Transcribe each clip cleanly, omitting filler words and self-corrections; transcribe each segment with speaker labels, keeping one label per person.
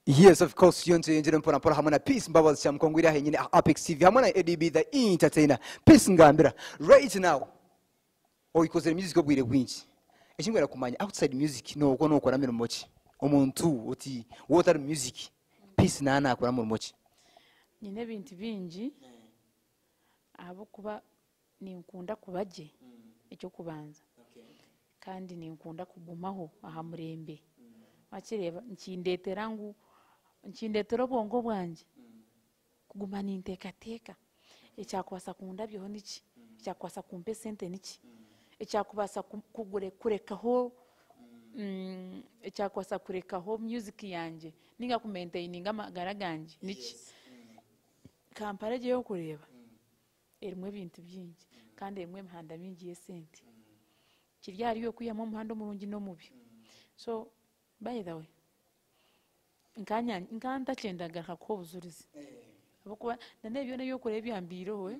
Speaker 1: Yes, of course, yonse njere mpona pora hamwe na Peace Mbabazi cha mkongwira henyine Apex TV hamwe na ADB the entertainer. Peace ngambira right now. Ikoze music obwire bwinshi. Ekingwera kumanya outside music no uko no ukora mero mochi. Omuntu uti water music. Peace na akora mu mochi.
Speaker 2: Nyine bintu bingi abo kuba ninkunda kubaje icyo kubanza. Kandi ninkunda kugumaho aha murembe. Wakireba nkindetera bongo bwanje kuguma nintekateka ecyakwasa kundabyeho niki ecyakwasa kumpe sente niki ecyakubasa kurekaho ecyakwasa kurekaho music yanje ninga ku maintaining amagara ganje niki kampare yo kureba erimwe bintu byingi kandi erimwe mihanda mingi yesente kiryari yo kuyamo muhanda murungi no mubi. So by the way nkanta cyendaga ko buzurize abokuba nanebyo ne yokore byambiro we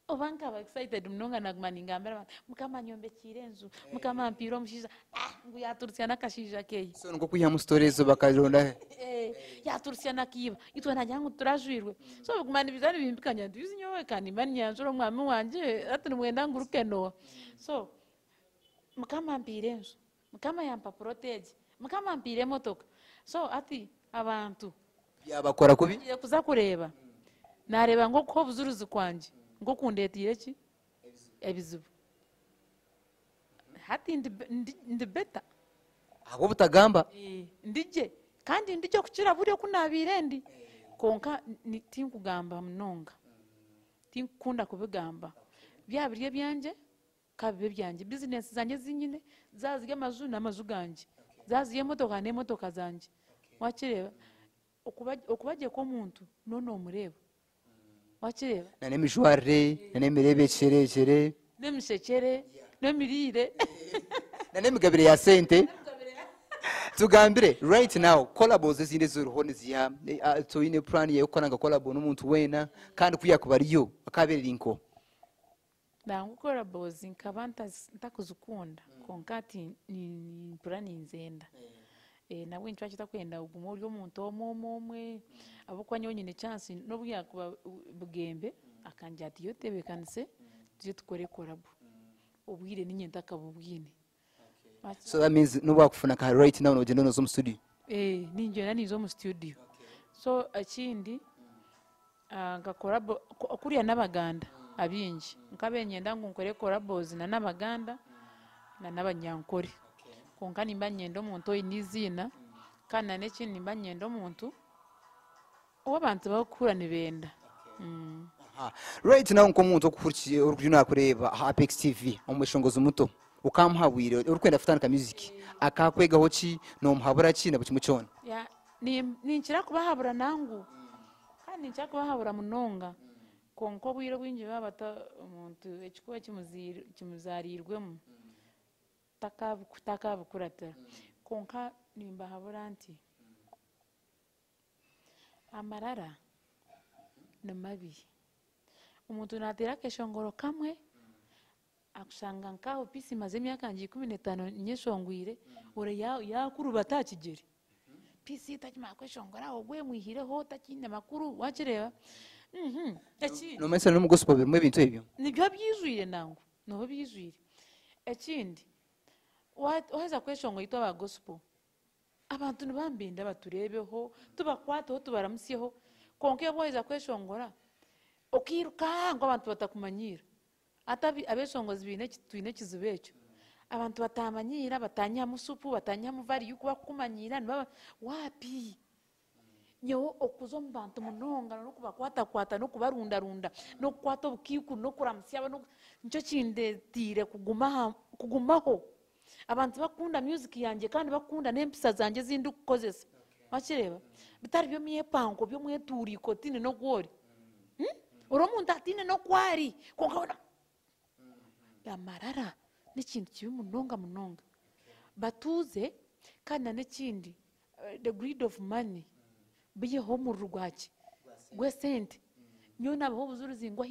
Speaker 2: obanka ba excited mnonga nagmaninga mbera mukama nyombe kirenzu mukama mpiro mushiza ngo yaturusya nakashija keye
Speaker 1: So ngo kuya mu stories bakaronda
Speaker 2: yaturusya nakiba itwe najyangu turajwirwe so kumana bizari bimbikanya nduzi nyowe kandi mani yanzuro mwami wanje ati mwenda ngurukeno so mukama mpirenzu mukama yampa protege mukama mpire motoka so ati abantu
Speaker 1: yabakora kubi
Speaker 2: kuza kureba nareba ngo ko buzuruzi kwanje ngo kundetire ki ebizubu hati ndi beta
Speaker 1: abo butagamba
Speaker 2: ndije kandi ndije kukira buriyo kunabirendi konka tinkugamba mnonga tinkunda kubigamba byabiriye byanje kabibe byanje business zanje zinyine zaziye amazu n'amazu ganje zaziye motoka ne motoka zanje wakireba okubaje ko muntu nono mureba wakireba
Speaker 1: nane mishware nane mirebe chere
Speaker 2: ne mishekere ne mirire
Speaker 1: nane migabire ya sente tugambire right now collabos zinde zuruhone ziya to ine plan ye ukoranga collabo n'umuntu wena kandi kuyakubariyo akaberera inko
Speaker 2: dangu collabos nkabanta ntakuzukunda konkati ni plan nzenda nawe ncwa kitakwenda ugumo ryo muntu omwe abo kwanye nyine chance no byakuba bugembe akanja ati yotebekanise tuje tukore collabo ubwire ninyenda kabubwine.
Speaker 1: So that means no work for naka right now no jeno zo mu studio
Speaker 2: ninjye nani zo mu studio. So akindi nga collabo kuriya n'abaganda abinji nkabenyenda ngo nkore collabos na n'abaganda na n'abanyankore konka nimba nyendo muntu inizina kana n'ekindi nimba nyendo muntu obantu bakura nibenda.
Speaker 1: Right now nko muntu okufurikiye urugino akureba Apex TV omweshongozo muto ukamuhabwire urukwenda futana ka music akakwegaho ki no muhabura ki na bukimucona
Speaker 2: ya ninchira kubahabura nangu kandi ninchira kubahabura munonga konko bwiro bwinje babata umuntu ekikuba kimuzarirwemo takabukurata konka nimba habura nti amarara namabi umuntu natera keshongoro kamwe akushanga nkaho pisi maze myaka 15 nyeshongwire ore yakuru batakigeri pisi takima kweshongora ogwe muhireho takine makuru wakireba
Speaker 1: no mesa no gospel bimwe bintu ebyo
Speaker 2: nibyo byizwire nangu no byizwire ekindi waheza kweshongo yitwa ba gospel abantu nibambinda baturebeho tubakwataho tubaramusyeho konke boheza kweshongora okiruka ngo abantu batakumanyira atabi abeshongozi bine twine kizubecho abantu batamanyira batanya musupu batanya muvari yuko bakumanyira niba wapi nyo okuzo mbantu munonga no kubakwata no kubarunda no kwato bukiku no kuramsya no nco kindetire kugumaho abantu bakunda music yanje kandi bakunda n'empisa zanje zindi kukozesa wakireba bitari byo myepango byo mweturiko tine no gwori uromuntu atine no kwari konka amarara n'ikintu kibi munonga batuze kandi n'ikindi the greed of money biyeho mu rugwaki gwe sente nyo nabaho buzuruzi ngo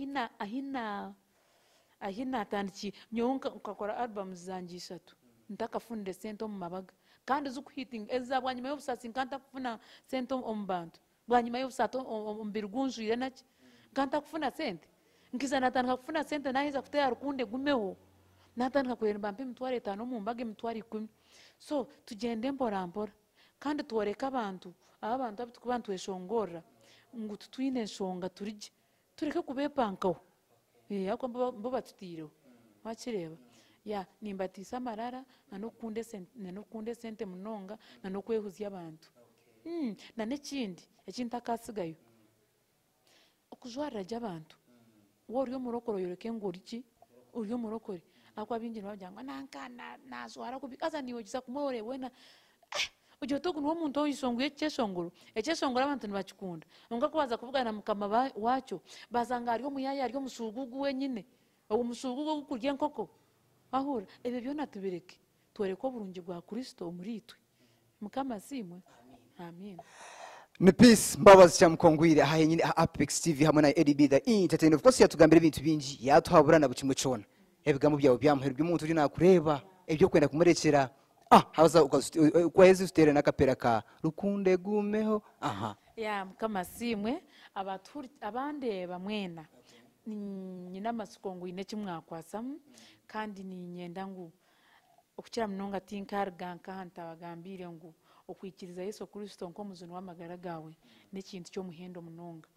Speaker 2: ahina tandiki nyonka ukakora album zanjye 3 ntakafunde sente mu mabaga kandi zikuhitinga eza bwanyuma y'obusasi nkanta kufuna sente omu bantu bwanyuma y'obusasi omubiri gunjwire naki nkanta kufuna sente nkiza natandika kufuna sente nahiza kuteera rukunde gumeho natandika kuremba mpa emitwaro 5 mu mbaga emitwaro 10 so tugende mpora mpora kandi tuworeka abantu abantu abitukuba ntweshongorra ngu tutwine ensonga turije tureke kubepankaho ako mbo batutireho wakireba ya nimbatisa amarara nanokunde sente munonga nanokwehuzya abantu na n'ekindi ekintakasigayo okujwarira gy'abantu woriyo murokoro yoreke ngo oriki uriyo murokore akwa bingi nabajyanga nanka nazwara kubi aza niwe gisa kumore wena ujyo toku no muntu oyisonguye ekeshongoro abantu nibakikunda onga kubaza kuvugana mukama wacho bazanga ariyo muyaya ariyo musugugu wenyine uwo musugugu gukurye nkoko ahura ebe byona tubireke tuwereko burungi bwa Kristo muri itwe mukama simwe amen
Speaker 1: ni peace mbabazi cya mukongwire aha yenyine Apex TV hamwe na EDB the entertainer of course yatugambira ibintu bingi yatuhaburana bucimwe cona ebigambo byawe byamuherwa umuntu uri nakureba ebyo kwenda kumurekera haza ukwahezi usitere nakapera ka rukunde gumeho
Speaker 2: ya mukama simwe abandeba mwena nyina masukongo ine kimwakwasamu kandi ni nyenda ngu okukira munonga tinkarga nkahanta bagambire ngu okwikiriza Yesu Kristo nko muzuni w'amagara gawe n'ekintu cyo muhendo munonga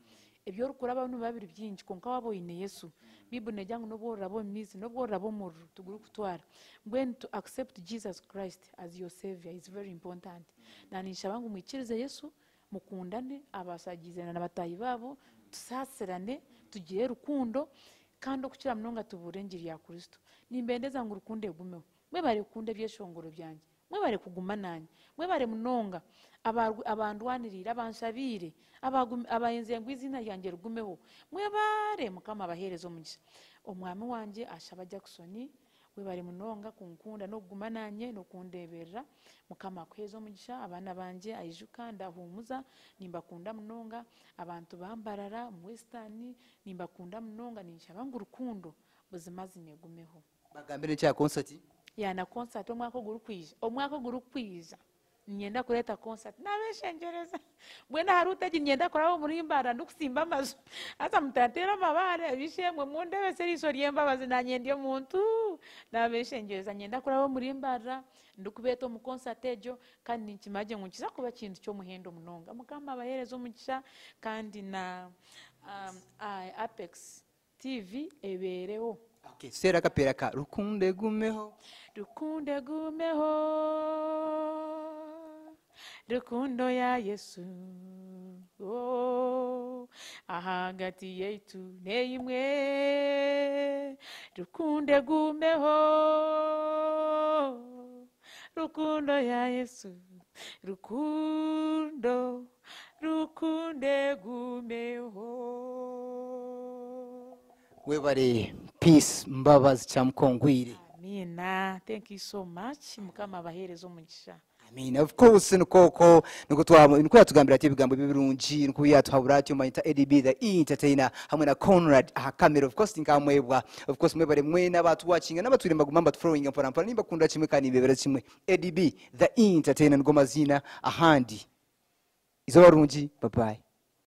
Speaker 2: ebyo rukura abantu babiri byinshi konka wabo ine Yesu bibune jangu no borabo mizi no borabo mu tuguru kutwara when to accept Jesus Christ as your savior is very important na nishabangu mwikirize Yesu mukundane abasagizana n'abatayi babo tusasirane tugiye rukundo kandi okukira munonga tuburengiri ya Kristo nimbendeza ngo rukunde gumeho mwe bari kunde byeshongoro byanje mwe bari kuguma nanye mwe bari munonga abandwanirira abanshabire abayenze ngwizina yanjye rugumeho mwe bare mukama abaherezo mugisha omwami wanje ashaba Jackson we bari munonga kunkunda no kuguma nanye no kundeberera mukama kwezo mugisha abana banje ayijuka ndahumuza nimbakunda munonga abantu bambarara mu western nimbakunda munonga ninshaba ngo rukundo buzimazi negumeho
Speaker 1: bagambire cya concert
Speaker 2: ya na concert omwako guru kwiza nyenda kureta concert nabeshengereza bwena harutaji nyenda koraho muri imbara ndukusimba amazu asa mutatera amabare bishemwe mu ndebe seriso ryemba bazinanye ndiyo muntu nabeshengereza nyenda koraho muri imbara ndukubeto mu concert ejo kandi nkimaje nkukiza kuba kintu cyo muhendo munonga mukama abaherezo mugisha kandi na Apex TV ebereho
Speaker 1: okay sera kapera ka rukunde gumeho
Speaker 2: rukundo ya Yesu ahagati yetu neimwe rukunde gumeho rukundo ya Yesu rukunde gumeho
Speaker 1: webare peace mbabazi cya mukongwire
Speaker 2: amina thank you so much mukama abaherezo mugisha
Speaker 1: amen of course nuko yatugambira ati ibigambo bibirungi nuko yatuhabura ati mayita EDB the entertainer hamwe na Conrad camera of course nkamwebwa of course mwebare mwe n'abatu watching n'abaturi magumamba following mpora nimba kunda kimwe kandi bebera kimwe EDB the entertainer ngo mazina ahandi izo barungi bye bye